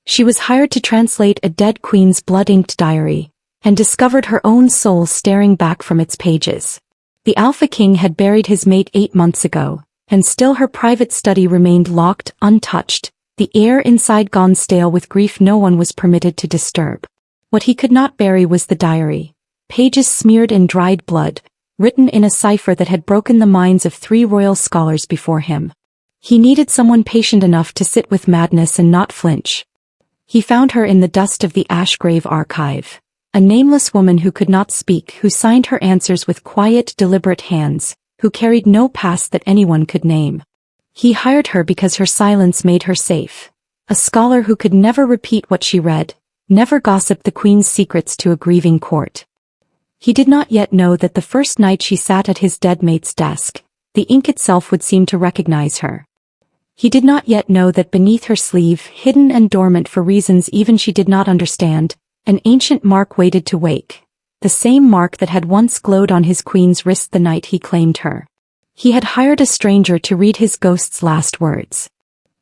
She was hired to translate a dead queen's blood-inked diary, and discovered her own soul staring back from its pages. The Alpha King had buried his mate 8 months ago, and still her private study remained locked, untouched, the air inside gone stale with grief no one was permitted to disturb. What he could not bury was the diary. Pages smeared in dried blood, written in a cipher that had broken the minds of 3 royal scholars before him. He needed someone patient enough to sit with madness and not flinch. He found her in the dust of the Ashgrave archive. A nameless woman who could not speak, who signed her answers with quiet, deliberate hands, who carried no past that anyone could name. He hired her because her silence made her safe. A scholar who could never repeat what she read, never gossip the queen's secrets to a grieving court. He did not yet know that the first night she sat at his dead mate's desk, the ink itself would seem to recognize her. He did not yet know that beneath her sleeve, hidden and dormant for reasons even she did not understand, an ancient mark waited to wake. The same mark that had once glowed on his queen's wrist the night he claimed her. He had hired a stranger to read his ghost's last words.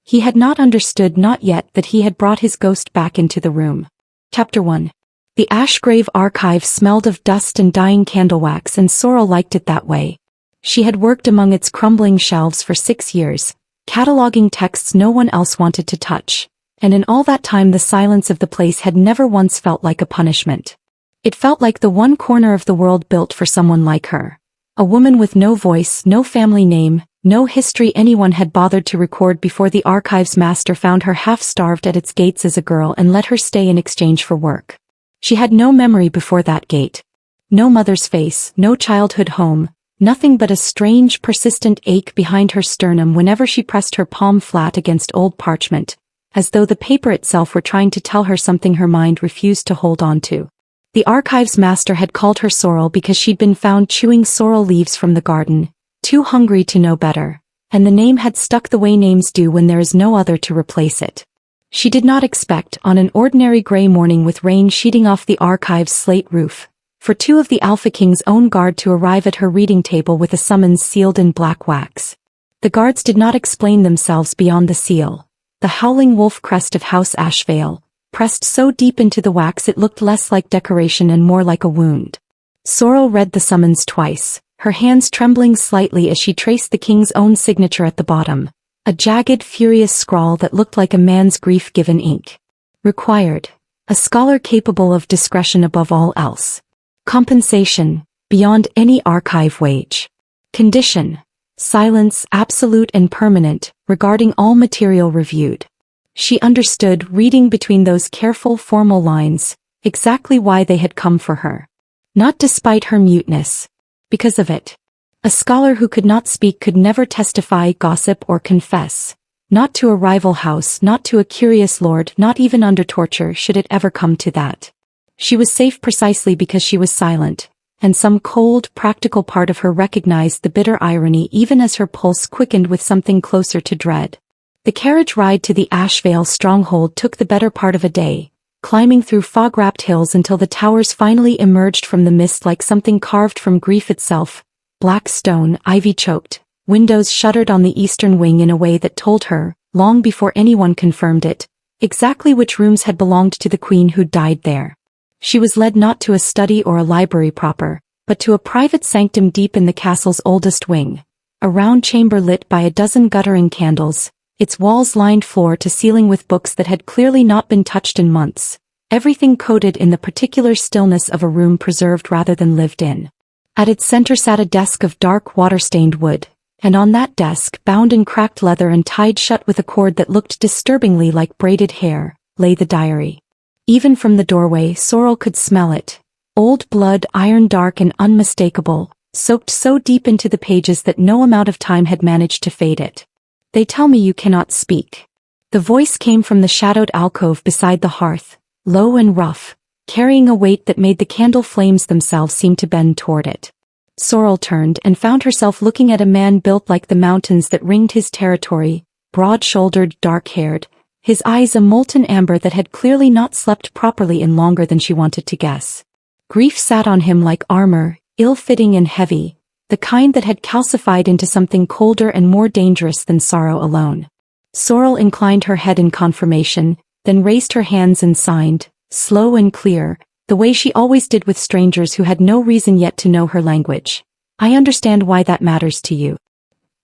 He had not understood not yet that he had brought his ghost back into the room. Chapter 1. The Ashgrave archive smelled of dust and dying candle wax, and Sorrel liked it that way. She had worked among its crumbling shelves for 6 years, cataloging texts no one else wanted to touch, and in all that time the silence of the place had never once felt like a punishment. It felt like the one corner of the world built for someone like her. A woman with no voice, no family name, no history anyone had bothered to record before the archive's master found her half-starved at its gates as a girl and let her stay in exchange for work. She had no memory before that gate. No mother's face, no childhood home, nothing but a strange, persistent ache behind her sternum whenever she pressed her palm flat against old parchment, as though the paper itself were trying to tell her something her mind refused to hold on to. The archive's master had called her Sorrel because she'd been found chewing sorrel leaves from the garden, too hungry to know better, and the name had stuck the way names do when there is no other to replace it. She did not expect, on an ordinary gray morning with rain sheeting off the archive's slate roof, for 2 of the Alpha King's own guard to arrive at her reading table with a summons sealed in black wax. The guards did not explain themselves beyond the seal. The howling wolf crest of House Ashvale, pressed so deep into the wax it looked less like decoration and more like a wound. Sorrel read the summons twice, her hands trembling slightly as she traced the king's own signature at the bottom, a jagged, furious scrawl that looked like a man's grief-given ink. Required. A scholar capable of discretion above all else. Compensation, beyond any archive wage. Condition. Silence, absolute and permanent, regarding all material reviewed. She understood, reading between those careful, formal lines, exactly why they had come for her. Not despite her muteness. Because of it. A scholar who could not speak could never testify, gossip, or confess. Not to a rival house, not to a curious lord, not even under torture should it ever come to that. She was safe precisely because she was silent, and some cold, practical part of her recognized the bitter irony even as her pulse quickened with something closer to dread. The carriage ride to the Ashvale stronghold took the better part of a day, climbing through fog-wrapped hills until the towers finally emerged from the mist like something carved from grief itself, black stone, ivy-choked, windows shuttered on the eastern wing in a way that told her, long before anyone confirmed it, exactly which rooms had belonged to the queen who died there. She was led not to a study or a library proper, but to a private sanctum deep in the castle's oldest wing, a round chamber lit by a dozen guttering candles, its walls lined floor to ceiling with books that had clearly not been touched in months, everything coated in the particular stillness of a room preserved rather than lived in. At its center sat a desk of dark water-stained wood, and on that desk, bound in cracked leather and tied shut with a cord that looked disturbingly like braided hair, lay the diary. Even from the doorway, Sorrel could smell it. Old blood, iron-dark and unmistakable, soaked so deep into the pages that no amount of time had managed to fade it. "They tell me you cannot speak." The voice came from the shadowed alcove beside the hearth, low and rough, carrying a weight that made the candle flames themselves seem to bend toward it. Sorrel turned and found herself looking at a man built like the mountains that ringed his territory, broad-shouldered, dark-haired, his eyes a molten amber that had clearly not slept properly in longer than she wanted to guess. Grief sat on him like armor, ill-fitting and heavy, the kind that had calcified into something colder and more dangerous than sorrow alone. Sorrel inclined her head in confirmation, then raised her hands and signed, slow and clear, the way she always did with strangers who had no reason yet to know her language. I understand why that matters to you.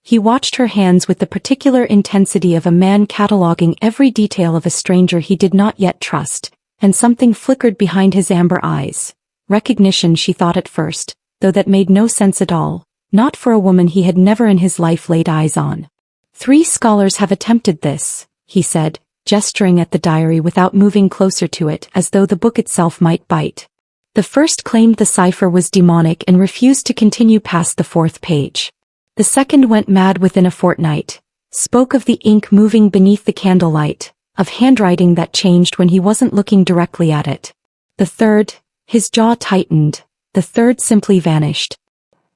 He watched her hands with the particular intensity of a man cataloging every detail of a stranger he did not yet trust, and something flickered behind his amber eyes. Recognition, she thought at first, though that made no sense at all, not for a woman he had never in his life laid eyes on. 3 scholars have attempted this, he said, gesturing at the diary without moving closer to it as though the book itself might bite. The first claimed the cipher was demonic and refused to continue past the 4th page. The second went mad within a fortnight, spoke of the ink moving beneath the candlelight, of handwriting that changed when he wasn't looking directly at it. The third, his jaw tightened, the third simply vanished.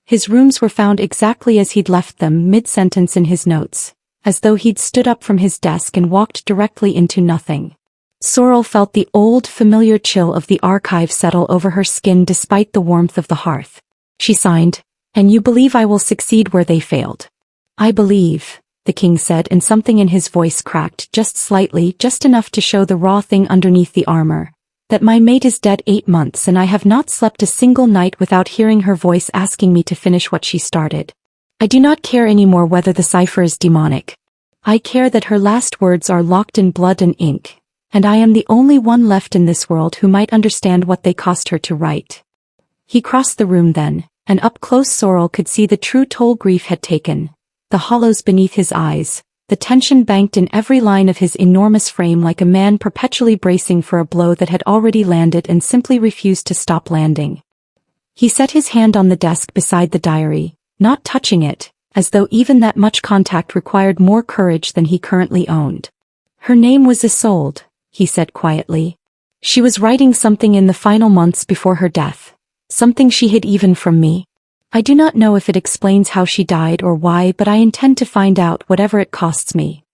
His rooms were found exactly as he'd left them, mid-sentence in his notes, as though he'd stood up from his desk and walked directly into nothing. Sorrel felt the old, familiar chill of the archive settle over her skin despite the warmth of the hearth. She signed, "And you believe I will succeed where they failed?" "I believe," the king said, and something in his voice cracked just slightly, just enough to show the raw thing underneath the armor, "that my mate is dead 8 months and I have not slept a single night without hearing her voice asking me to finish what she started. I do not care anymore whether the cipher is demonic. I care that her last words are locked in blood and ink, and I am the only one left in this world who might understand what they cost her to write." He crossed the room then, and up close Sorrel could see the true toll grief had taken, the hollows beneath his eyes, the tension banked in every line of his enormous frame like a man perpetually bracing for a blow that had already landed and simply refused to stop landing. He set his hand on the desk beside the diary, not touching it, as though even that much contact required more courage than he currently owned. "Her name was Isolde," he said quietly. "She was writing something in the final months before her death, something she hid even from me. I do not know if it explains how she died or why, but I intend to find out whatever it costs me."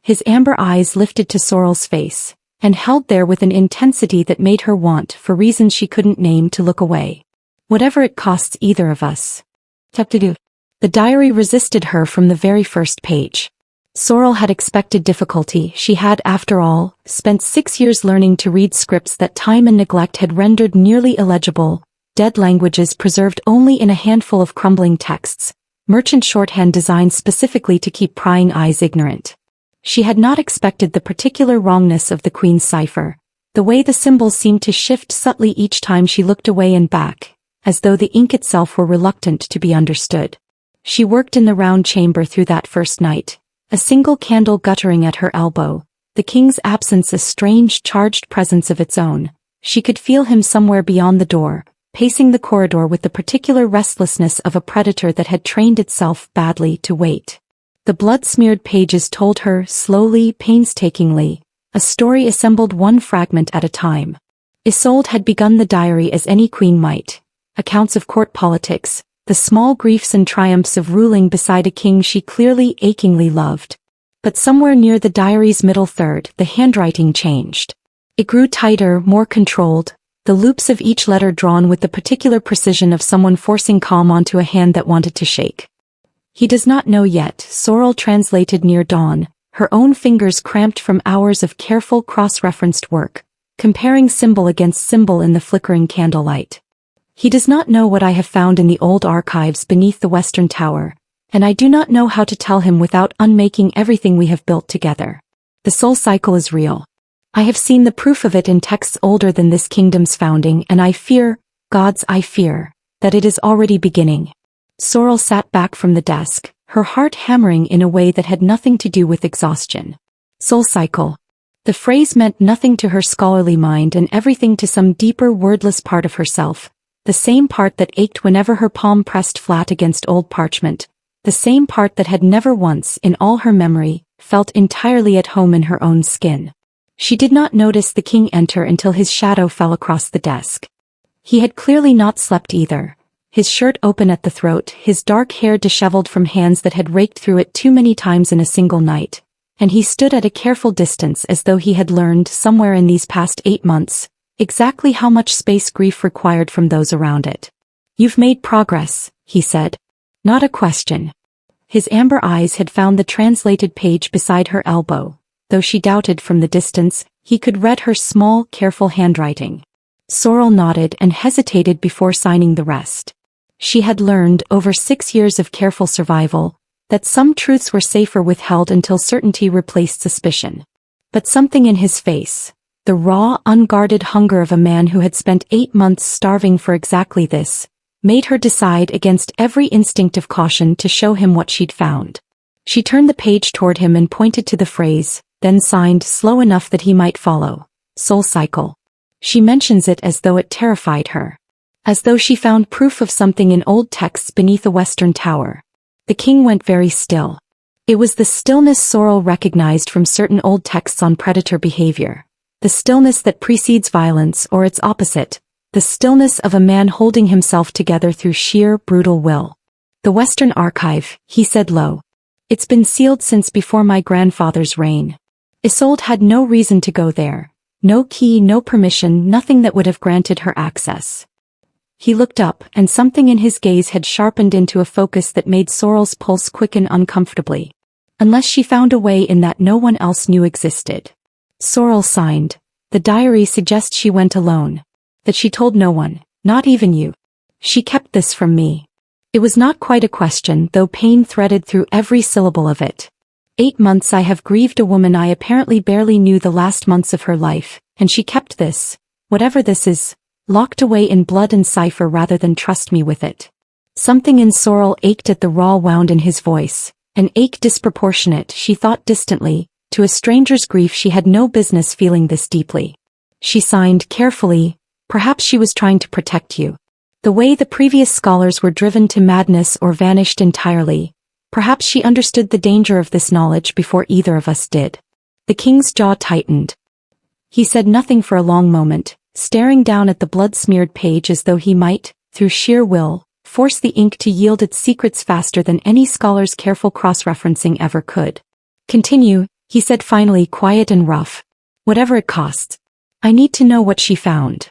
His amber eyes lifted to Sorrel's face, and held there with an intensity that made her want, for reasons she couldn't name, to look away. "Whatever it costs either of us." The diary resisted her from the very first page. Sorrel had expected difficulty. She had, after all, spent 6 years learning to read scripts that time and neglect had rendered nearly illegible, dead languages preserved only in a handful of crumbling texts, merchant shorthand designed specifically to keep prying eyes ignorant. She had not expected the particular wrongness of the Queen's cipher, the way the symbols seemed to shift subtly each time she looked away and back, as though the ink itself were reluctant to be understood. She worked in the round chamber through that first night, a single candle guttering at her elbow, the king's absence a strange charged presence of its own. She could feel him somewhere beyond the door, pacing the corridor with the particular restlessness of a predator that had trained itself badly to wait. The blood-smeared pages told her, slowly, painstakingly, a story assembled one fragment at a time. Isolde had begun the diary as any queen might, accounts of court politics, the small griefs and triumphs of ruling beside a king she clearly, achingly loved. But somewhere near the diary's middle third, the handwriting changed. It grew tighter, more controlled, the loops of each letter drawn with the particular precision of someone forcing calm onto a hand that wanted to shake. "He does not know yet," Sorrel translated near dawn, her own fingers cramped from hours of careful cross-referenced work, comparing symbol against symbol in the flickering candlelight. "He does not know what I have found in the old archives beneath the Western Tower, and I do not know how to tell him without unmaking everything we have built together. The soul cycle is real. I have seen the proof of it in texts older than this kingdom's founding, and I fear, gods, I fear, that it is already beginning." Sorrel sat back from the desk, her heart hammering in a way that had nothing to do with exhaustion. Soul cycle. The phrase meant nothing to her scholarly mind and everything to some deeper wordless part of herself, the same part that ached whenever her palm pressed flat against old parchment, the same part that had never once, in all her memory, felt entirely at home in her own skin. She did not notice the king enter until his shadow fell across the desk. He had clearly not slept either, his shirt open at the throat, his dark hair disheveled from hands that had raked through it too many times in a single night, and he stood at a careful distance as though he had learned somewhere in these past 8 months, exactly how much space grief required from those around it. "You've made progress," he said. "Not a question." His amber eyes had found the translated page beside her elbow, though she doubted from the distance, He could read her small, careful handwriting. Sorrel nodded and hesitated before signing the rest. She had learned, over 6 years of careful survival, that some truths were safer withheld until certainty replaced suspicion. But something in his face, the raw, unguarded hunger of a man who had spent 8 months starving for exactly this, made her decide against every instinct of caution to show him what she'd found. She turned the page toward him and pointed to the phrase, then signed slow enough that he might follow. Soul cycle. She mentions it as though it terrified her. As though she found proof of something in old texts beneath a western tower. The king went very still. It was the stillness Sorrel recognized from certain old texts on predator behavior. The stillness that precedes violence, or its opposite. The stillness of a man holding himself together through sheer, brutal will. The Western Archive, he said low. It's been sealed since before my grandfather's reign. Isolde had no reason to go there. No key, no permission, nothing that would have granted her access. He looked up, and something in his gaze had sharpened into a focus that made Sorrel's pulse quicken uncomfortably. Unless she found a way in that no one else knew existed. Sorrel signed. The diary suggests she went alone. That she told no one, not even you. She kept this from me. It was not quite a question, though pain threaded through every syllable of it. 8 months I have grieved a woman I apparently barely knew the last months of her life, and she kept this, whatever this is, locked away in blood and cipher rather than trust me with it. Something in Sorrel ached at the raw wound in his voice, an ache disproportionate, she thought distantly, to a stranger's grief she had no business feeling this deeply. She signed carefully, perhaps she was trying to protect you. The way the previous scholars were driven to madness or vanished entirely, perhaps she understood the danger of this knowledge before either of us did. The king's jaw tightened. He said nothing for a long moment, staring down at the blood-smeared page as though he might, through sheer will, force the ink to yield its secrets faster than any scholar's careful cross-referencing ever could. Continue, he said finally, quiet and rough. Whatever it costs. I need to know what she found.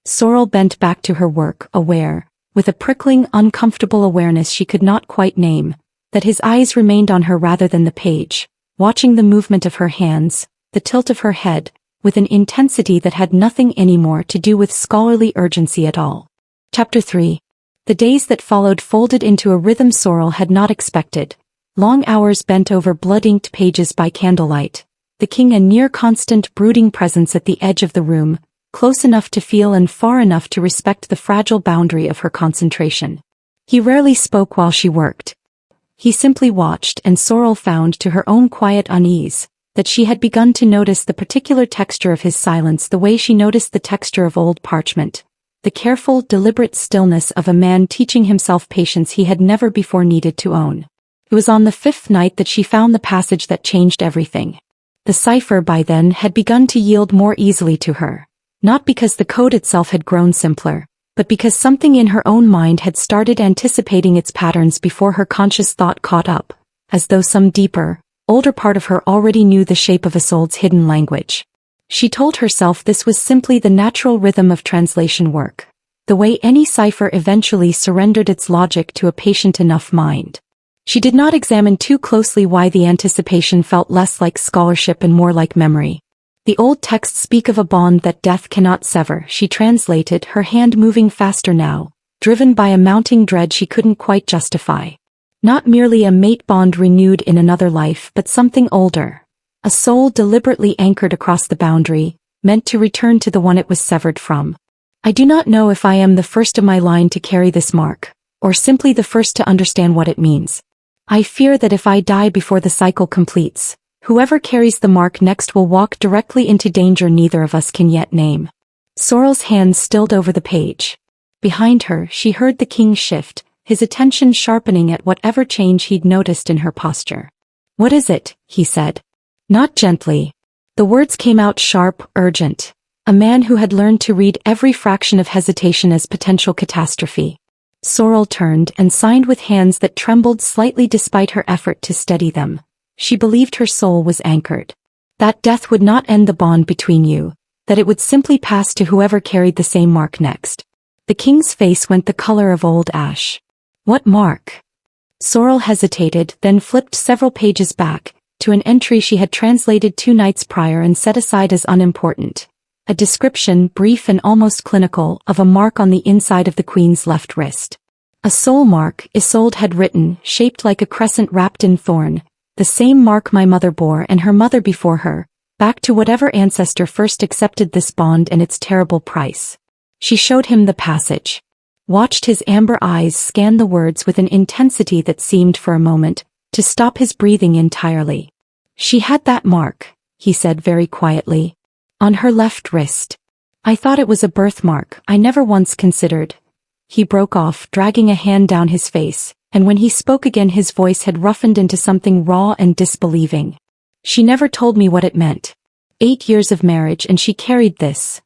Sorrel bent back to her work, aware, with a prickling, uncomfortable awareness she could not quite name, that his eyes remained on her rather than the page, watching the movement of her hands, the tilt of her head, with an intensity that had nothing anymore to do with scholarly urgency at all. Chapter 3. The days that followed folded into a rhythm Sorrel had not expected. Long hours bent over blood-inked pages by candlelight, the king a near-constant brooding presence at the edge of the room, close enough to feel and far enough to respect the fragile boundary of her concentration. He rarely spoke while she worked. He simply watched, and Sorrel found to her own quiet unease, that she had begun to notice the particular texture of his silence the way she noticed the texture of old parchment, the careful, deliberate stillness of a man teaching himself patience he had never before needed to own. It was on the 5th night that she found the passage that changed everything. The cipher by then had begun to yield more easily to her. Not because the code itself had grown simpler, but because something in her own mind had started anticipating its patterns before her conscious thought caught up, as though some deeper, older part of her already knew the shape of Isolde's hidden language. She told herself this was simply the natural rhythm of translation work, the way any cipher eventually surrendered its logic to a patient enough mind. She did not examine too closely why the anticipation felt less like scholarship and more like memory. The old texts speak of a bond that death cannot sever, she translated, her hand moving faster now, driven by a mounting dread she couldn't quite justify. Not merely a mate bond renewed in another life, but something older. A soul deliberately anchored across the boundary, meant to return to the one it was severed from. I do not know if I am the first of my line to carry this mark, or simply the first to understand what it means. I fear that if I die before the cycle completes, whoever carries the mark next will walk directly into danger neither of us can yet name. Sorrel's hands stilled over the page. Behind her, she heard the king shift, his attention sharpening at whatever change he'd noticed in her posture. What is it? He said. Not gently. The words came out sharp, urgent. A man who had learned to read every fraction of hesitation as potential catastrophe. Sorrel turned and signed with hands that trembled slightly despite her effort to steady them. She believed her soul was anchored. That death would not end the bond between you, that it would simply pass to whoever carried the same mark next. The king's face went the color of old ash. What mark? Sorrel hesitated, then flipped several pages back, to an entry she had translated 2 nights prior and set aside as unimportant. A description, brief and almost clinical, of a mark on the inside of the Queen's left wrist. A soul mark, Isolde had written, shaped like a crescent wrapped in thorn, the same mark my mother bore and her mother before her, back to whatever ancestor first accepted this bond and its terrible price. She showed him the passage. Watched his amber eyes scan the words with an intensity that seemed for a moment to stop his breathing entirely. She had that mark, he said very quietly. On her left wrist. I thought it was a birthmark, I never once considered. He broke off, dragging a hand down his face, and when he spoke again his voice had roughened into something raw and disbelieving. She never told me what it meant. 8 years of marriage and she carried this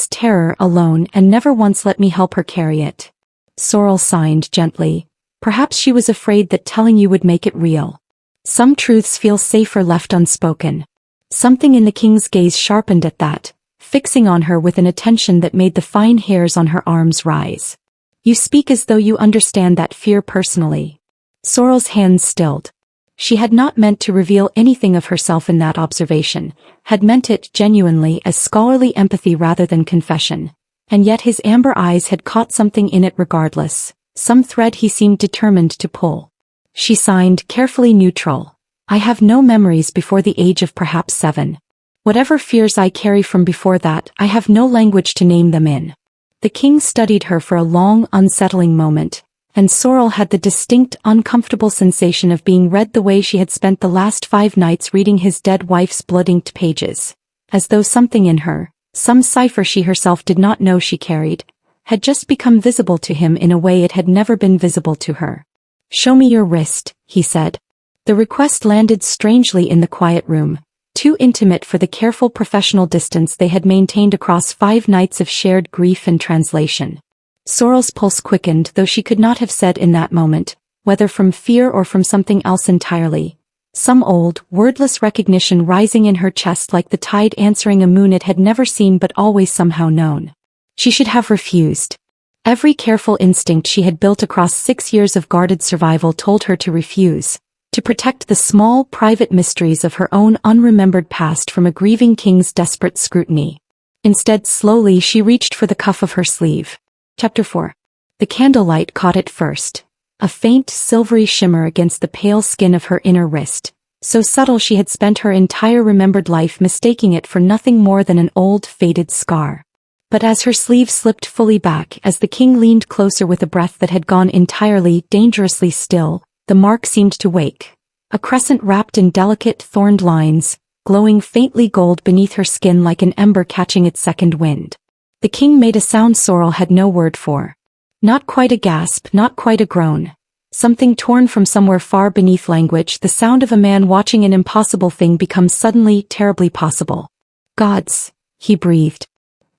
terror alone and never once let me help her carry it. Sorrel signed gently. Perhaps she was afraid that telling you would make it real. Some truths feel safer left unspoken. Something in the king's gaze sharpened at that, fixing on her with an attention that made the fine hairs on her arms rise. You speak as though you understand that fear personally. Sorrel's hands stilled. She had not meant to reveal anything of herself in that observation, had meant it genuinely as scholarly empathy rather than confession. And yet his amber eyes had caught something in it regardless, some thread he seemed determined to pull. She signed, carefully neutral. I have no memories before the age of perhaps 7. Whatever fears I carry from before that, I have no language to name them in. The king studied her for a long, unsettling moment, and Sorrel had the distinct, uncomfortable sensation of being read the way she had spent the last 5 nights reading his dead wife's blood-inked pages, as though something in her, some cipher she herself did not know she carried, had just become visible to him in a way it had never been visible to her. Show me your wrist, he said. The request landed strangely in the quiet room, too intimate for the careful professional distance they had maintained across 5 nights of shared grief and translation. Sorrel's pulse quickened, though she could not have said in that moment, whether from fear or from something else entirely. Some old, wordless recognition rising in her chest like the tide answering a moon it had never seen but always somehow known. She should have refused. Every careful instinct she had built across 6 years of guarded survival told her to refuse, to protect the small, private mysteries of her own unremembered past from a grieving king's desperate scrutiny. Instead, slowly she reached for the cuff of her sleeve. Chapter 4. The candlelight caught it first. A faint, silvery shimmer against the pale skin of her inner wrist, so subtle she had spent her entire remembered life mistaking it for nothing more than an old, faded scar. But as her sleeve slipped fully back, as the king leaned closer with a breath that had gone entirely, dangerously still, the mark seemed to wake. A crescent wrapped in delicate, thorned lines, glowing faintly gold beneath her skin like an ember catching its second wind. The king made a sound Sorrel had no word for. Not quite a gasp, not quite a groan. Something torn from somewhere far beneath language, the sound of a man watching an impossible thing become suddenly, terribly possible. Gods, he breathed.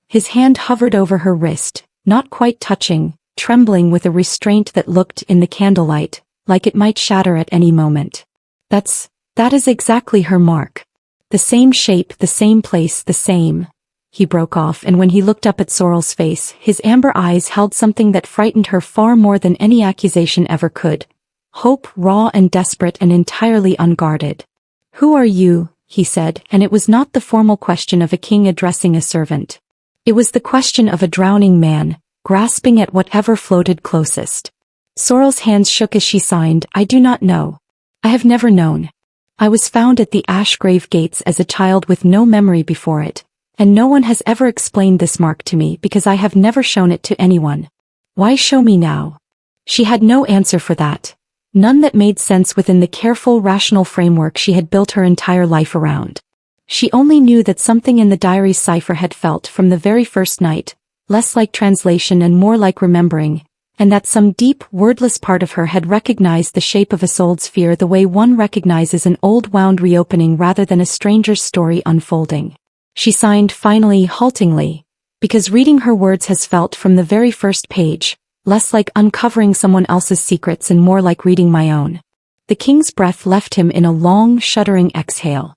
His hand hovered over her wrist, not quite touching, trembling with a restraint that looked, in the candlelight, like it might shatter at any moment. That is exactly her mark. The same shape, the same place, the same. He broke off, and when he looked up at Sorrel's face, his amber eyes held something that frightened her far more than any accusation ever could. Hope, raw and desperate and entirely unguarded. Who are you? He said, and it was not the formal question of a king addressing a servant. It was the question of a drowning man, grasping at whatever floated closest. Sorrel's hands shook as she signed, I do not know. I have never known. I was found at the Ashgrave gates as a child with no memory before it. And no one has ever explained this mark to me because I have never shown it to anyone. Why show me now? She had no answer for that. None that made sense within the careful, rational framework she had built her entire life around. She only knew that something in the diary's cipher had felt from the very first night, less like translation and more like remembering, and that some deep, wordless part of her had recognized the shape of Isolde's fear the way one recognizes an old wound reopening rather than a stranger's story unfolding. She signed finally, haltingly, because reading her words has felt from the very first page, less like uncovering someone else's secrets and more like reading my own. The king's breath left him in a long, shuddering exhale.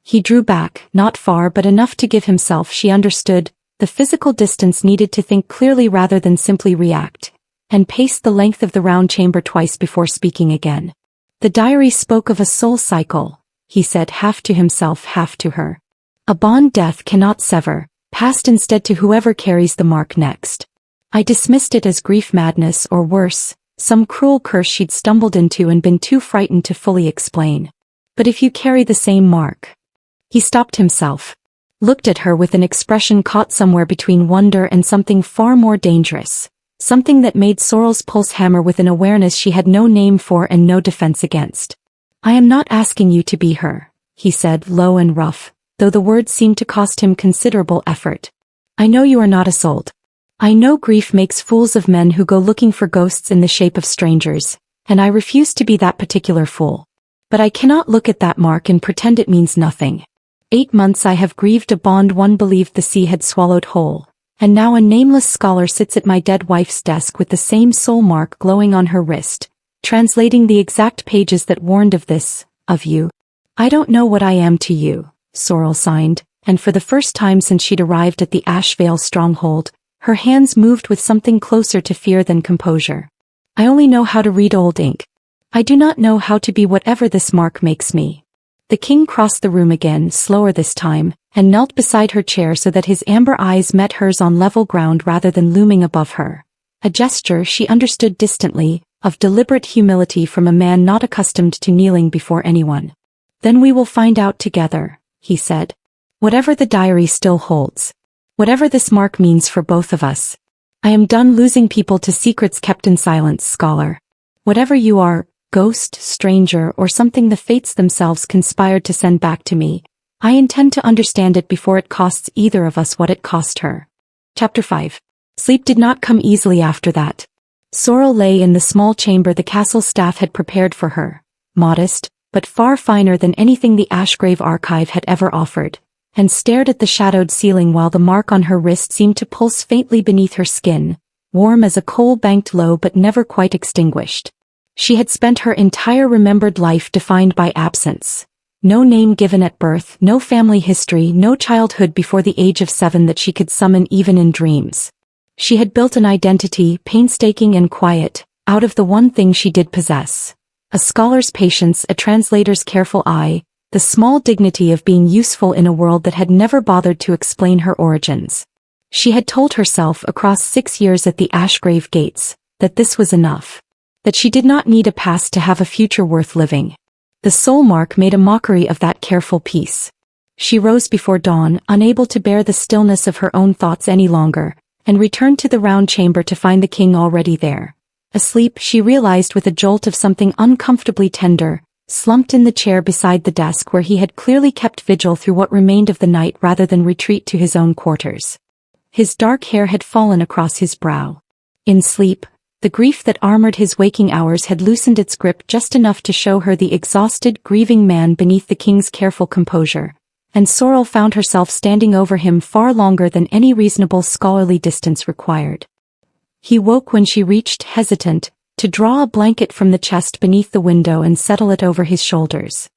He drew back, not far but enough to give himself, she understood, the physical distance needed to think clearly rather than simply react, and paced the length of the round chamber twice before speaking again. The diary spoke of a soul cycle, he said, half to himself, half to her. A bond death cannot sever, passed instead to whoever carries the mark next. I dismissed it as grief madness or worse, some cruel curse she'd stumbled into and been too frightened to fully explain. But if you carry the same mark... He stopped himself, looked at her with an expression caught somewhere between wonder and something far more dangerous, something that made Sorrel's pulse hammer with an awareness she had no name for and no defense against. I am not asking you to be her, he said, low and rough, though the words seemed to cost him considerable effort. I know you are not Isolde. I know grief makes fools of men who go looking for ghosts in the shape of strangers, and I refuse to be that particular fool. But I cannot look at that mark and pretend it means nothing. 8 months I have grieved a bond one believed the sea had swallowed whole, and now a nameless scholar sits at my dead wife's desk with the same soul mark glowing on her wrist, translating the exact pages that warned of this, of you. I don't know what I am to you, Sorrel signed, and for the first time since she'd arrived at the Ashvale stronghold, her hands moved with something closer to fear than composure. I only know how to read old ink. I do not know how to be whatever this mark makes me. The king crossed the room again, slower this time, and knelt beside her chair so that his amber eyes met hers on level ground rather than looming above her. A gesture she understood distantly, of deliberate humility from a man not accustomed to kneeling before anyone. Then we will find out together, he said. Whatever the diary still holds. Whatever this mark means for both of us. I am done losing people to secrets kept in silence, scholar. Whatever you are, ghost, stranger, or something the fates themselves conspired to send back to me, I intend to understand it before it costs either of us what it cost her. Chapter 5. Sleep did not come easily after that. Sorrel lay in the small chamber the castle staff had prepared for her, modest, but far finer than anything the Ashgrave archive had ever offered, and stared at the shadowed ceiling while the mark on her wrist seemed to pulse faintly beneath her skin, warm as a coal banked low but never quite extinguished. She had spent her entire remembered life defined by absence. No name given at birth, no family history, no childhood before the age of 7 that she could summon even in dreams. She had built an identity, painstaking and quiet, out of the one thing she did possess. A scholar's patience, a translator's careful eye, the small dignity of being useful in a world that had never bothered to explain her origins. She had told herself across 6 years at the Ashgrave gates, that this was enough. That she did not need a past to have a future worth living. The soul mark made a mockery of that careful peace. She rose before dawn, unable to bear the stillness of her own thoughts any longer, and returned to the round chamber to find the king already there. Asleep, she realized with a jolt of something uncomfortably tender, slumped in the chair beside the desk where he had clearly kept vigil through what remained of the night rather than retreat to his own quarters. His dark hair had fallen across his brow. In sleep, the grief that armored his waking hours had loosened its grip just enough to show her the exhausted, grieving man beneath the king's careful composure, and Sorrel found herself standing over him far longer than any reasonable scholarly distance required. He woke when she reached, hesitant, to draw a blanket from the chest beneath the window and settle it over his shoulders.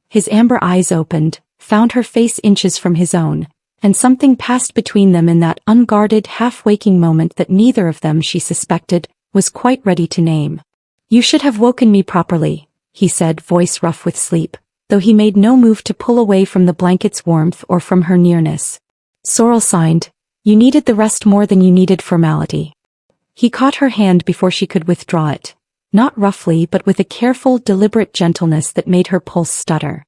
His amber eyes opened, found her face inches from his own, and something passed between them in that unguarded, half-waking moment that neither of them, she suspected, was quite ready to name. You should have woken me properly, he said, voice rough with sleep, though he made no move to pull away from the blanket's warmth or from her nearness. Sorrel signed, you needed the rest more than you needed formality. He caught her hand before she could withdraw it, not roughly but with a careful, deliberate gentleness that made her pulse stutter.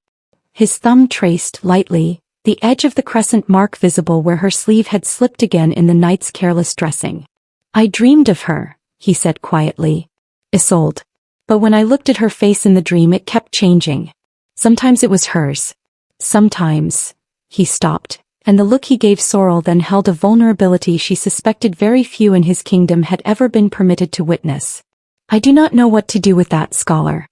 His thumb traced, lightly, the edge of the crescent mark visible where her sleeve had slipped again in the night's careless dressing. I dreamed of her, he said quietly. Isolde. But when I looked at her face in the dream it kept changing. Sometimes it was hers. Sometimes. He stopped, and the look he gave Sorrel then held a vulnerability she suspected very few in his kingdom had ever been permitted to witness. I do not know what to do with that, scholar.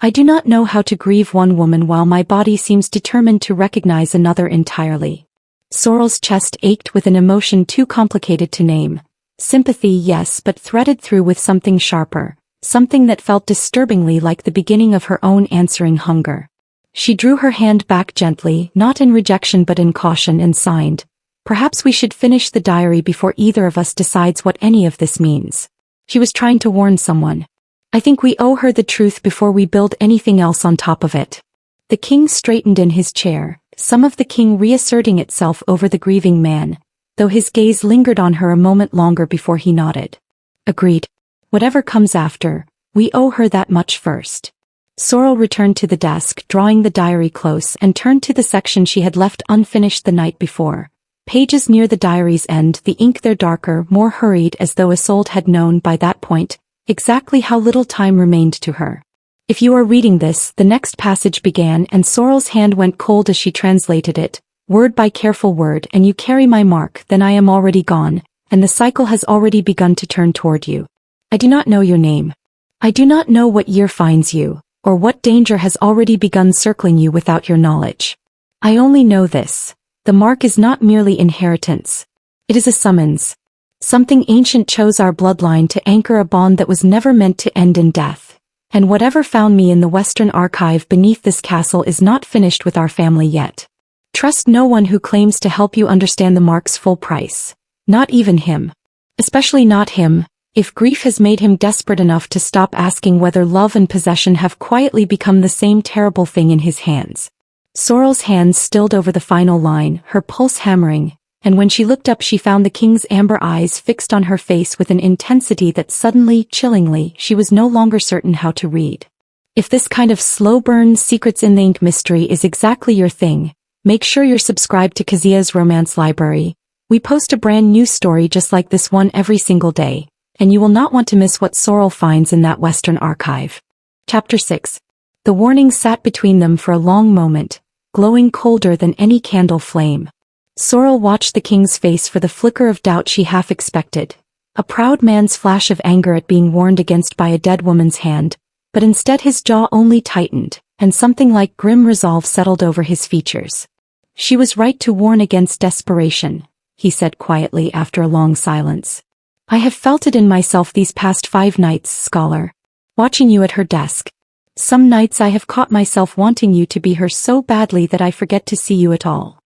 I do not know how to grieve one woman while my body seems determined to recognize another entirely. Sorrel's chest ached with an emotion too complicated to name. Sympathy, yes, but threaded through with something sharper, something that felt disturbingly like the beginning of her own answering hunger. She drew her hand back gently, not in rejection but in caution, and signed, perhaps we should finish the diary before either of us decides what any of this means. She was trying to warn someone. I think we owe her the truth before we build anything else on top of it. The king straightened in his chair, some of the king reasserting itself over the grieving man, though his gaze lingered on her a moment longer before he nodded. Agreed. Whatever comes after, we owe her that much first. Sorrel returned to the desk, drawing the diary close, and turned to the section she had left unfinished the night before. Pages near the diary's end, the ink there darker, more hurried, as though Isolde had known by that point exactly how little time remained to her. If you are reading this, the next passage began, and Sorrel's hand went cold as she translated it, word by careful word, and you carry my mark, then I am already gone, and the cycle has already begun to turn toward you. I do not know your name. I do not know what year finds you, or what danger has already begun circling you without your knowledge. I only know this. The mark is not merely inheritance. It is a summons. Something ancient chose our bloodline to anchor a bond that was never meant to end in death. And whatever found me in the Western Archive beneath this castle is not finished with our family yet. Trust no one who claims to help you understand the mark's full price. Not even him. Especially not him, if grief has made him desperate enough to stop asking whether love and possession have quietly become the same terrible thing in his hands. Sorrel's hands stilled over the final line, her pulse hammering, and when she looked up she found the king's amber eyes fixed on her face with an intensity that suddenly, chillingly, she was no longer certain how to read. If this kind of slow-burn, secrets-in-the-ink mystery is exactly your thing, make sure you're subscribed to Kazia's Romance Library. We post a brand new story just like this one every single day, and you will not want to miss what Sorrel finds in that Western archive. Chapter 6. The warning sat between them for a long moment, glowing colder than any candle flame. Sorrel watched the king's face for the flicker of doubt she half expected, a proud man's flash of anger at being warned against by a dead woman's hand, but instead his jaw only tightened, and something like grim resolve settled over his features. She was right to warn against desperation, he said quietly after a long silence. I have felt it in myself these past 5 nights, scholar. Watching you at her desk. Some nights I have caught myself wanting you to be her so badly that I forget to see you at all.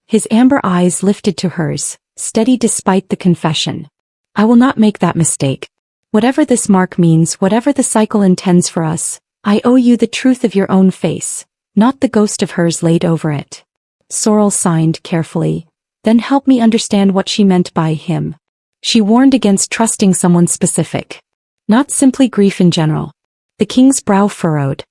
His amber eyes lifted to hers, steady despite the confession. I will not make that mistake. Whatever this mark means, whatever the cycle intends for us, I owe you the truth of your own face, not the ghost of hers laid over it. Sorrel signed carefully, then help me understand what she meant by him. She warned against trusting someone specific. Not simply grief in general. The king's brow furrowed.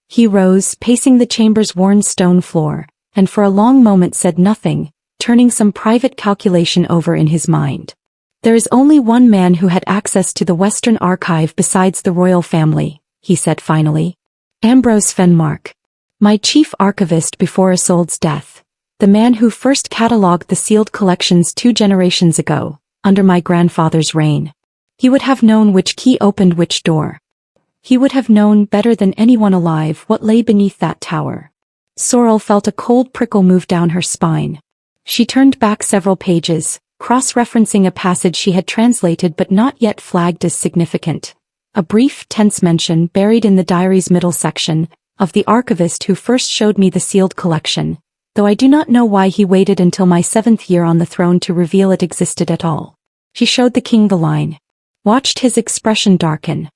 He rose, pacing the chamber's worn stone floor, and for a long moment said nothing, turning some private calculation over in his mind. There is only one man who had access to the Western Archive besides the royal family, he said finally. Ambrose Fenmark. My chief archivist before Isolde's death. The man who first catalogued the sealed collections 2 generations ago, under my grandfather's reign. He would have known which key opened which door. He would have known better than anyone alive what lay beneath that tower. Sorrel felt a cold prickle move down her spine. She turned back several pages, cross-referencing a passage she had translated but not yet flagged as significant. A brief, tense mention buried in the diary's middle section, of the archivist who first showed me the sealed collection, though I do not know why he waited until my 7th year on the throne to reveal it existed at all. She showed the king the line. Watched his expression darken.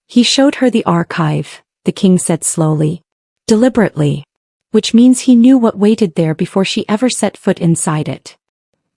He showed her the archive, the king said slowly. Deliberately. Which means he knew what waited there before she ever set foot inside it.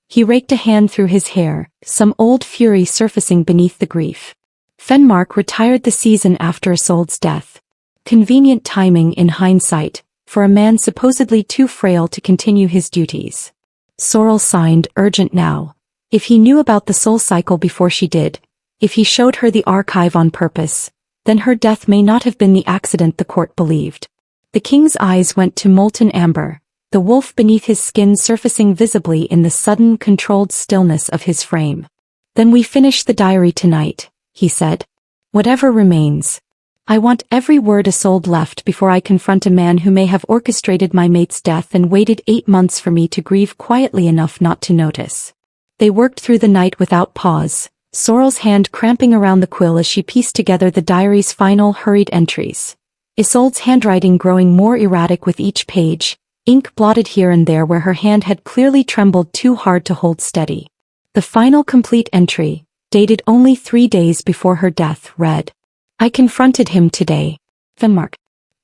He raked a hand through his hair, some old fury surfacing beneath the grief. Fenmark retired the season after Isolde's death. Convenient timing in hindsight, for a man supposedly too frail to continue his duties. Sorrel signed, urgent now. If he knew about the soul cycle before she did, if he showed her the archive on purpose, then her death may not have been the accident the court believed. The king's eyes went to molten amber, the wolf beneath his skin surfacing visibly in the sudden, controlled stillness of his frame. Then we finish the diary tonight, he said. Whatever remains. I want every word Isolde left before I confront a man who may have orchestrated my mate's death and waited 8 months for me to grieve quietly enough not to notice. They worked through the night without pause, Sorrel's hand cramping around the quill as she pieced together the diary's final hurried entries. Isolde's handwriting growing more erratic with each page, ink blotted here and there where her hand had clearly trembled too hard to hold steady. The final complete entry, dated only 3 days before her death, read, I confronted him today. Fenmark.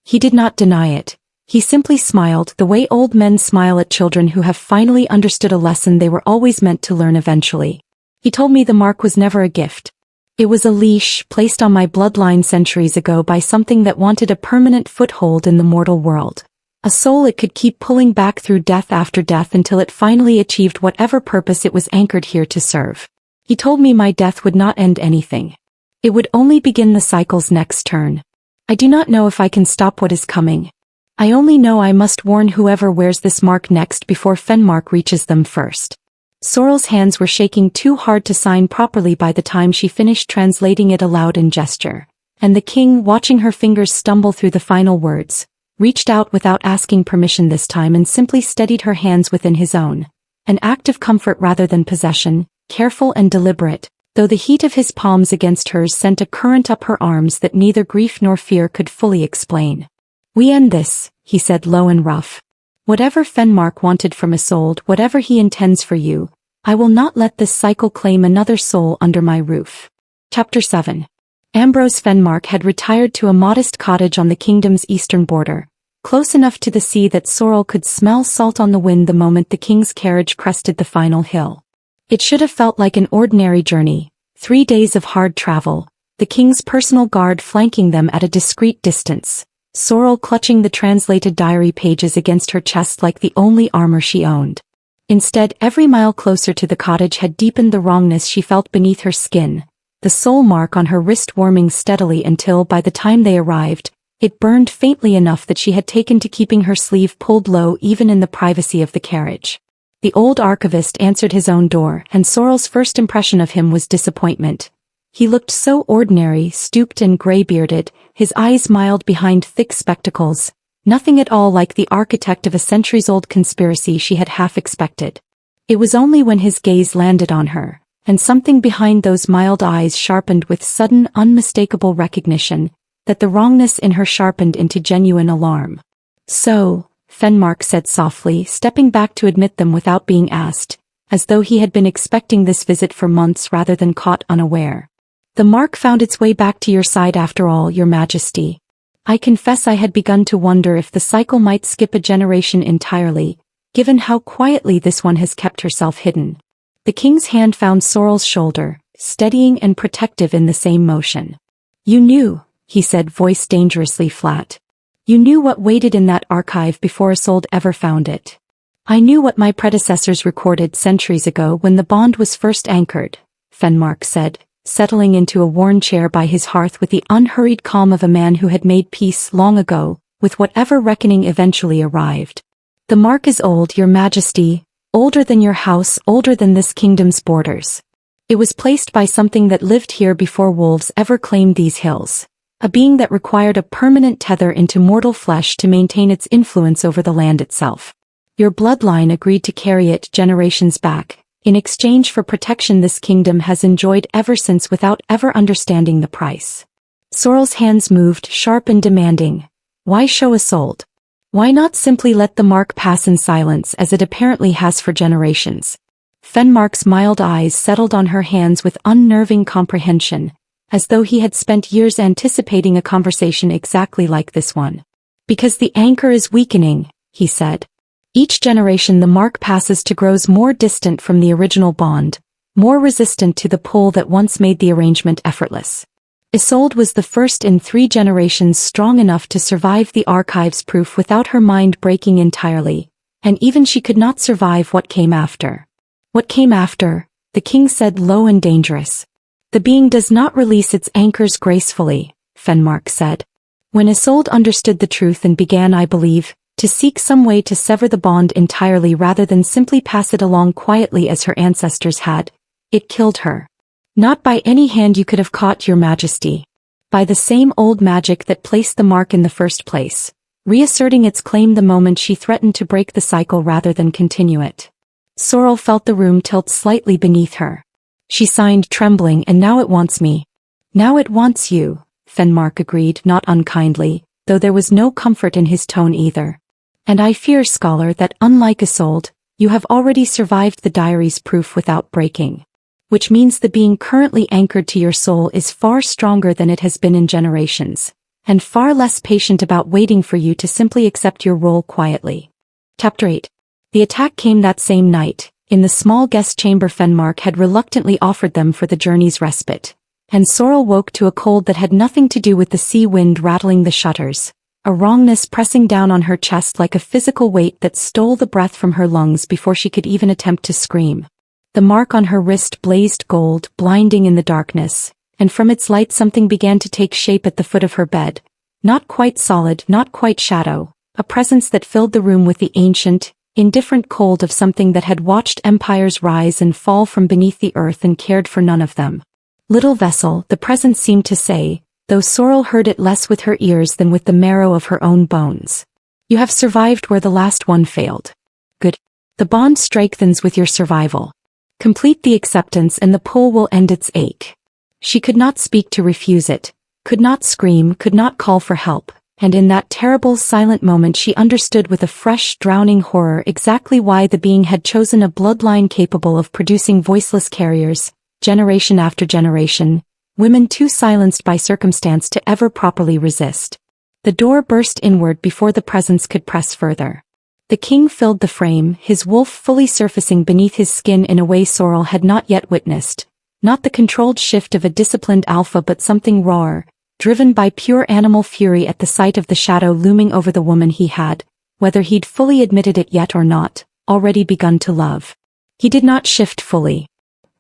He did not deny it. He simply smiled, the way old men smile at children who have finally understood a lesson they were always meant to learn eventually. He told me the mark was never a gift. It was a leash placed on my bloodline centuries ago by something that wanted a permanent foothold in the mortal world. A soul it could keep pulling back through death after death until it finally achieved whatever purpose it was anchored here to serve. He told me my death would not end anything. It would only begin the cycle's next turn. I do not know if I can stop what is coming. I only know I must warn whoever wears this mark next before Fenmark reaches them first. Sorrel's hands were shaking too hard to sign properly by the time she finished translating it aloud in gesture, and the king, watching her fingers stumble through the final words, reached out without asking permission this time and simply steadied her hands within his own. An act of comfort rather than possession, careful and deliberate, though the heat of his palms against hers sent a current up her arms that neither grief nor fear could fully explain. "We end this," he said low and rough. "Whatever Fenmark wanted from Isolde, whatever he intends for you, I will not let this cycle claim another soul under my roof." Chapter 7. Ambrose Fenmark had retired to a modest cottage on the kingdom's eastern border, close enough to the sea that Sorrel could smell salt on the wind the moment the king's carriage crested the final hill. It should have felt like an ordinary journey, 3 days of hard travel, the king's personal guard flanking them at a discreet distance, Sorrel clutching the translated diary pages against her chest like the only armor she owned. Instead, every mile closer to the cottage had deepened the wrongness she felt beneath her skin, the soul mark on her wrist warming steadily until, by the time they arrived, it burned faintly enough that she had taken to keeping her sleeve pulled low even in the privacy of the carriage. The old archivist answered his own door, and Sorrel's first impression of him was disappointment. He looked so ordinary, stooped and gray-bearded, his eyes mild behind thick spectacles, nothing at all like the architect of a centuries-old conspiracy she had half expected. It was only when his gaze landed on her, and something behind those mild eyes sharpened with sudden, unmistakable recognition, that the wrongness in her sharpened into genuine alarm. "So," Fenmark said softly, stepping back to admit them without being asked, as though he had been expecting this visit for months rather than caught unaware. "The mark found its way back to your side after all, Your Majesty. I confess I had begun to wonder if the cycle might skip a generation entirely, given how quietly this one has kept herself hidden." The king's hand found Sorrel's shoulder, steadying and protective in the same motion. "You knew," he said, voice dangerously flat. "You knew what waited in that archive before Isolde ever found it." "I knew what my predecessors recorded centuries ago when the bond was first anchored," Fenmark said, settling into a worn chair by his hearth with the unhurried calm of a man who had made peace long ago with whatever reckoning eventually arrived. "The mark is old, Your Majesty, older than your house, older than this kingdom's borders. It was placed by something that lived here before wolves ever claimed these hills, a being that required a permanent tether into mortal flesh to maintain its influence over the land itself. Your bloodline agreed to carry it generations back, in exchange for protection this kingdom has enjoyed ever since without ever understanding the price." Sorrel's hands moved, sharp and demanding. "Why show Isolde? Why not simply let the mark pass in silence as it apparently has for generations?" Fenmark's mild eyes settled on her hands with unnerving comprehension, as though he had spent years anticipating a conversation exactly like this one. "Because the anchor is weakening," he said. "Each generation the mark passes to grows more distant from the original bond, more resistant to the pull that once made the arrangement effortless. Isolde was the first in 3 generations strong enough to survive the archive's proof without her mind breaking entirely, and even she could not survive what came after." "What came after?" the king said, low and dangerous. "The being does not release its anchors gracefully," Fenmark said. "When Isolde understood the truth and began, I believe, to seek some way to sever the bond entirely rather than simply pass it along quietly as her ancestors had, it killed her. Not by any hand you could have caught, Your Majesty. By the same old magic that placed the mark in the first place, reasserting its claim the moment she threatened to break the cycle rather than continue it." Sorrel felt the room tilt slightly beneath her. She signed, trembling, "And now it wants me." "Now it wants you," Fenmark agreed, not unkindly, though there was no comfort in his tone either. "And I fear, scholar, that unlike Isolde, you have already survived the diary's proof without breaking. Which means the being currently anchored to your soul is far stronger than it has been in generations, and far less patient about waiting for you to simply accept your role quietly. Chapter 8. The attack came that same night, in the small guest chamber Fenmark had reluctantly offered them for the journey's respite, and Sorrel woke to a cold that had nothing to do with the sea wind rattling the shutters, a wrongness pressing down on her chest like a physical weight that stole the breath from her lungs before she could even attempt to scream. The mark on her wrist blazed gold, blinding in the darkness, and from its light something began to take shape at the foot of her bed. Not quite solid, not quite shadow, a presence that filled the room with the ancient, indifferent cold of something that had watched empires rise and fall from beneath the earth and cared for none of them. Little vessel, the presence seemed to say, though Sorrel heard it less with her ears than with the marrow of her own bones. You have survived where the last one failed. Good. The bond strengthens with your survival. Complete the acceptance and the pull will end its ache. She could not speak to refuse it, could not scream, could not call for help, and in that terrible silent moment she understood with a fresh, drowning horror exactly why the being had chosen a bloodline capable of producing voiceless carriers, generation after generation, women too silenced by circumstance to ever properly resist. The door burst inward before the presence could press further. The king filled the frame, his wolf fully surfacing beneath his skin in a way Sorrel had not yet witnessed. Not the controlled shift of a disciplined alpha but something rawer, driven by pure animal fury at the sight of the shadow looming over the woman he had, whether he'd fully admitted it yet or not, already begun to love. He did not shift fully.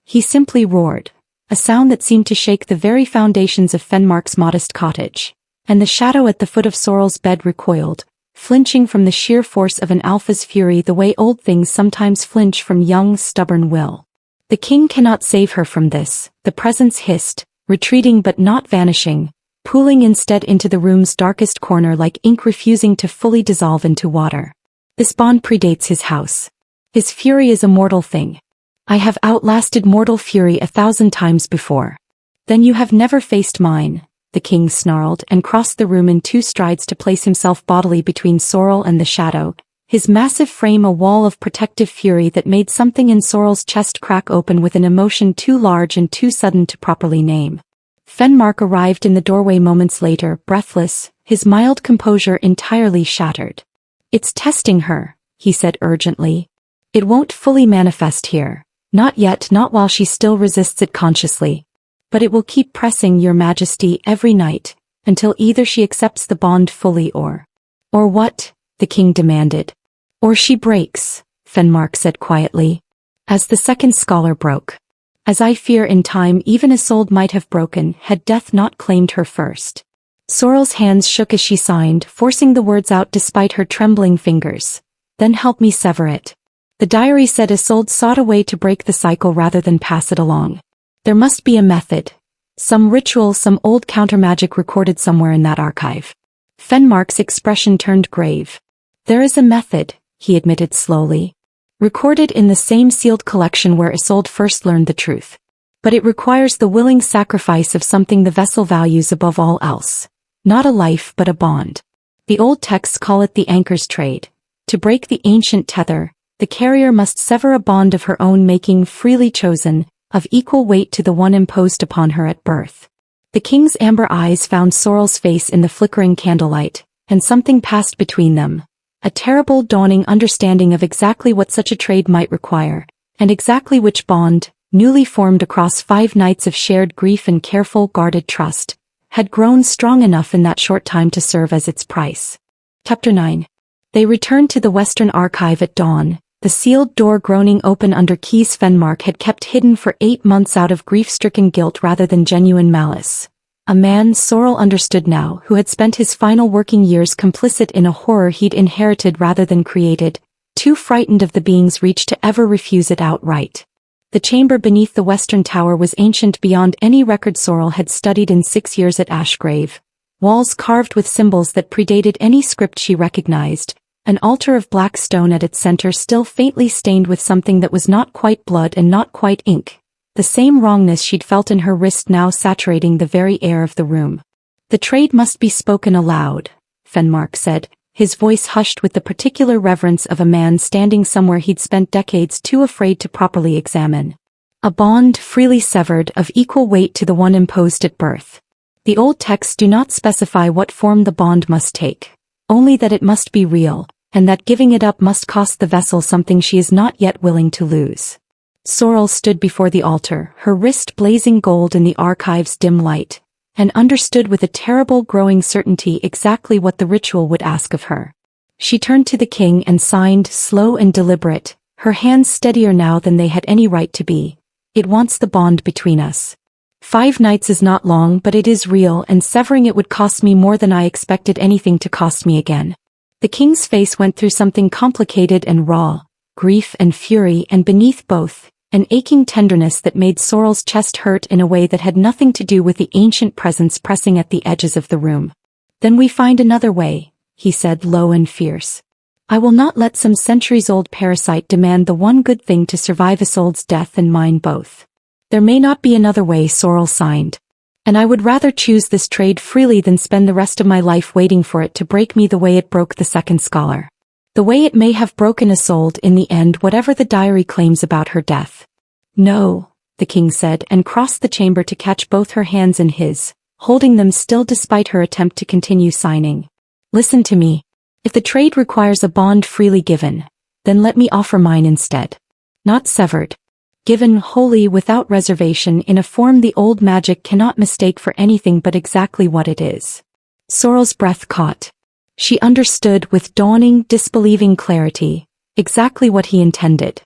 He simply roared, a sound that seemed to shake the very foundations of Fenmark's modest cottage, and the shadow at the foot of Sorrel's bed recoiled, flinching from the sheer force of an alpha's fury the way old things sometimes flinch from young, stubborn will. The king cannot save her from this, the presence hissed, retreating but not vanishing, pooling instead into the room's darkest corner like ink refusing to fully dissolve into water. This bond predates his house. His fury is a mortal thing. I have outlasted mortal fury 1,000 times before. Then you have never faced mine, the king snarled and crossed the room in 2 strides to place himself bodily between Sorrel and the shadow, his massive frame a wall of protective fury that made something in Sorrel's chest crack open with an emotion too large and too sudden to properly name. Fenmark arrived in the doorway moments later, breathless, his mild composure entirely shattered. It's testing her, he said urgently. It won't fully manifest here. Not yet, not while she still resists it consciously. But it will keep pressing, Your Majesty, every night, until either she accepts the bond fully or what? The king demanded. Or she breaks, Fenmark said quietly. As the second scholar broke. As I fear in time even Isolde might have broken had death not claimed her first. Sorrel's hands shook as she signed, forcing the words out despite her trembling fingers. Then help me sever it. The diary said Isolde sought a way to break the cycle rather than pass it along. There must be a method. Some ritual, some old countermagic recorded somewhere in that archive. Fenmark's expression turned grave. There is a method, he admitted slowly. Recorded in the same sealed collection where Isolde first learned the truth. But it requires the willing sacrifice of something the vessel values above all else. Not a life but a bond. The old texts call it the anchor's trade. To break the ancient tether, the carrier must sever a bond of her own making, freely chosen, of equal weight to the one imposed upon her at birth. The king's amber eyes found Sorrel's face in the flickering candlelight, and something passed between them. A terrible dawning understanding of exactly what such a trade might require, and exactly which bond, newly formed across 5 nights of shared grief and careful, guarded trust, had grown strong enough in that short time to serve as its price. Chapter 9. They returned to the Western Archive at dawn, the sealed door groaning open under keys Fenmark had kept hidden for 8 months out of grief-stricken guilt rather than genuine malice. A man Sorrel understood now who had spent his final working years complicit in a horror he'd inherited rather than created, too frightened of the being's reach to ever refuse it outright. The chamber beneath the western tower was ancient beyond any record Sorrel had studied in 6 years at Ashgrave. Walls carved with symbols that predated any script she recognized, an altar of black stone at its center still faintly stained with something that was not quite blood and not quite ink. The same wrongness she'd felt in her wrist now saturating the very air of the room. The trade must be spoken aloud, Fenmark said, his voice hushed with the particular reverence of a man standing somewhere he'd spent decades too afraid to properly examine. A bond freely severed of equal weight to the one imposed at birth. The old texts do not specify what form the bond must take, only that it must be real, and that giving it up must cost the vessel something she is not yet willing to lose. Sorrel stood before the altar, her wrist blazing gold in the archive's dim light, and understood with a terrible growing certainty exactly what the ritual would ask of her. She turned to the king and signed, slow and deliberate, her hands steadier now than they had any right to be. It wants the bond between us. 5 nights is not long, but it is real, and severing it would cost me more than I expected anything to cost me again. The king's face went through something complicated and raw, grief and fury, and beneath both, an aching tenderness that made Sorrel's chest hurt in a way that had nothing to do with the ancient presence pressing at the edges of the room. "Then we find another way," he said low and fierce. "I will not let some centuries-old parasite demand the one good thing to survive Isolde's death and mine both. There may not be another way," Sorrel signed. "And I would rather choose this trade freely than spend the rest of my life waiting for it to break me the way it broke the second scholar. The way it may have broken Isolde in the end, whatever the diary claims about her death." "No," the king said, and crossed the chamber to catch both her hands in his, holding them still despite her attempt to continue signing. "Listen to me. If the trade requires a bond freely given, then let me offer mine instead. Not severed. Given wholly without reservation in a form the old magic cannot mistake for anything but exactly what it is." Sorrel's breath caught. She understood with dawning, disbelieving clarity exactly what he intended.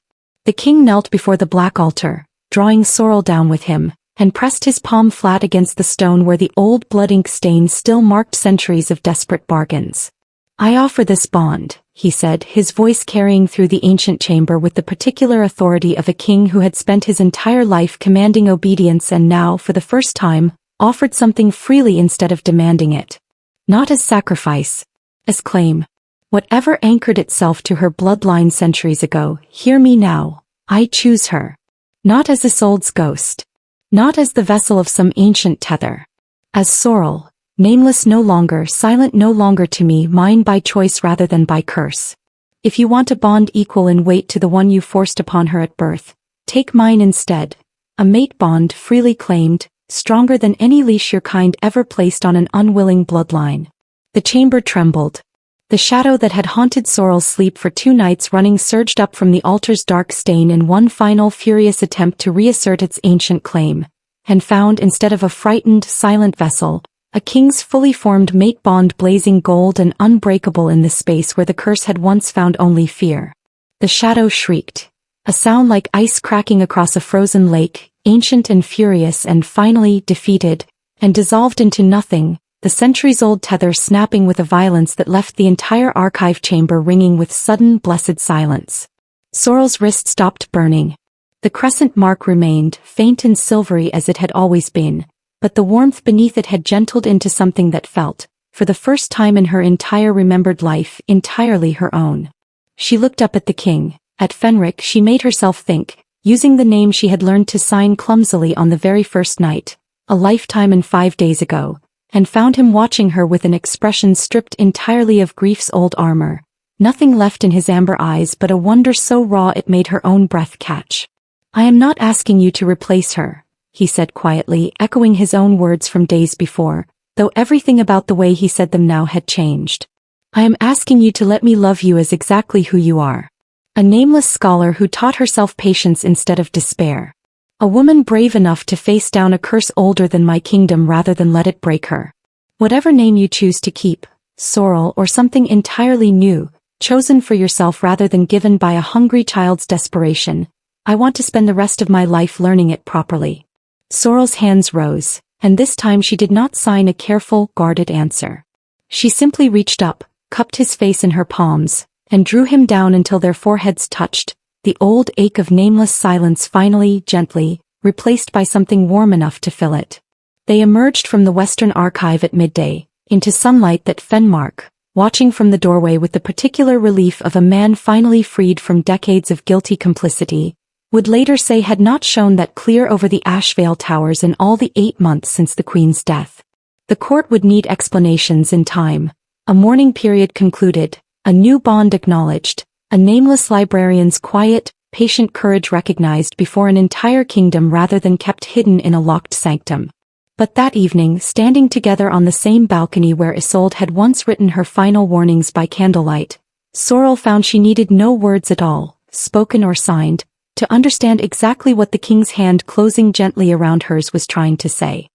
The king knelt before the black altar, drawing Sorrel down with him, and pressed his palm flat against the stone where the old blood ink stain still marked centuries of desperate bargains. "I offer this bond," he said, his voice carrying through the ancient chamber with the particular authority of a king who had spent his entire life commanding obedience and now, for the first time, offered something freely instead of demanding it. Not as sacrifice, as claim. Whatever anchored itself to her bloodline centuries ago, hear me now, I choose her. Not as Isolde's ghost. Not as the vessel of some ancient tether. As Sorrel, nameless no longer, silent no longer to me, mine by choice rather than by curse. If you want a bond equal in weight to the one you forced upon her at birth, take mine instead. A mate bond freely claimed, stronger than any leash your kind ever placed on an unwilling bloodline." The chamber trembled. The shadow that had haunted Sorrel's sleep for 2 nights running surged up from the altar's dark stain in one final furious attempt to reassert its ancient claim, and found instead of a frightened, silent vessel, a king's fully formed mate bond blazing gold and unbreakable in the space where the curse had once found only fear. The shadow shrieked, a sound like ice cracking across a frozen lake, ancient and furious and finally defeated, and dissolved into nothing, the centuries-old tether snapping with a violence that left the entire archive chamber ringing with sudden, blessed silence. Sorrel's wrist stopped burning. The crescent mark remained, faint and silvery as it had always been, but the warmth beneath it had gentled into something that felt, for the first time in her entire remembered life, entirely her own. She looked up at the king, at Fenric. She made herself think, using the name she had learned to sign clumsily on the very first night, a lifetime and 5 days ago, and found him watching her with an expression stripped entirely of grief's old armor, nothing left in his amber eyes but a wonder so raw it made her own breath catch. "I am not asking you to replace her," he said quietly, echoing his own words from days before, though everything about the way he said them now had changed. "I am asking you to let me love you as exactly who you are. A nameless scholar who taught herself patience instead of despair. A woman brave enough to face down a curse older than my kingdom rather than let it break her. Whatever name you choose to keep, Sorrel or something entirely new, chosen for yourself rather than given by a hungry child's desperation, I want to spend the rest of my life learning it properly." Sorrel's hands rose, and this time she did not sign a careful, guarded answer. She simply reached up, cupped his face in her palms, and drew him down until their foreheads touched, the old ache of nameless silence finally, gently, replaced by something warm enough to fill it. They emerged from the Western Archive at midday, into sunlight that Fenmark, watching from the doorway with the particular relief of a man finally freed from decades of guilty complicity, would later say had not shone that clear over the Ashvale Towers in all the 8 months since the Queen's death. The court would need explanations in time. A mourning period concluded, a new bond acknowledged, a nameless librarian's quiet, patient courage recognized before an entire kingdom rather than kept hidden in a locked sanctum. But that evening, standing together on the same balcony where Isolde had once written her final warnings by candlelight, Sorrel found she needed no words at all, spoken or signed, to understand exactly what the king's hand closing gently around hers was trying to say.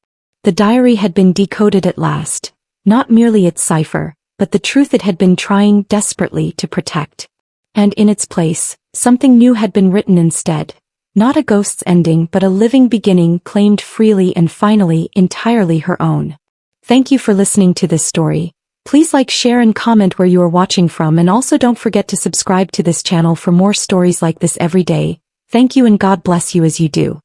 The diary had been decoded at last, not merely its cipher, but the truth it had been trying desperately to protect. And in its place, something new had been written instead. Not a ghost's ending but a living beginning claimed freely and finally entirely her own. Thank you for listening to this story. Please like, share and comment where you are watching from, and also don't forget to subscribe to this channel for more stories like this every day. Thank you and God bless you as you do.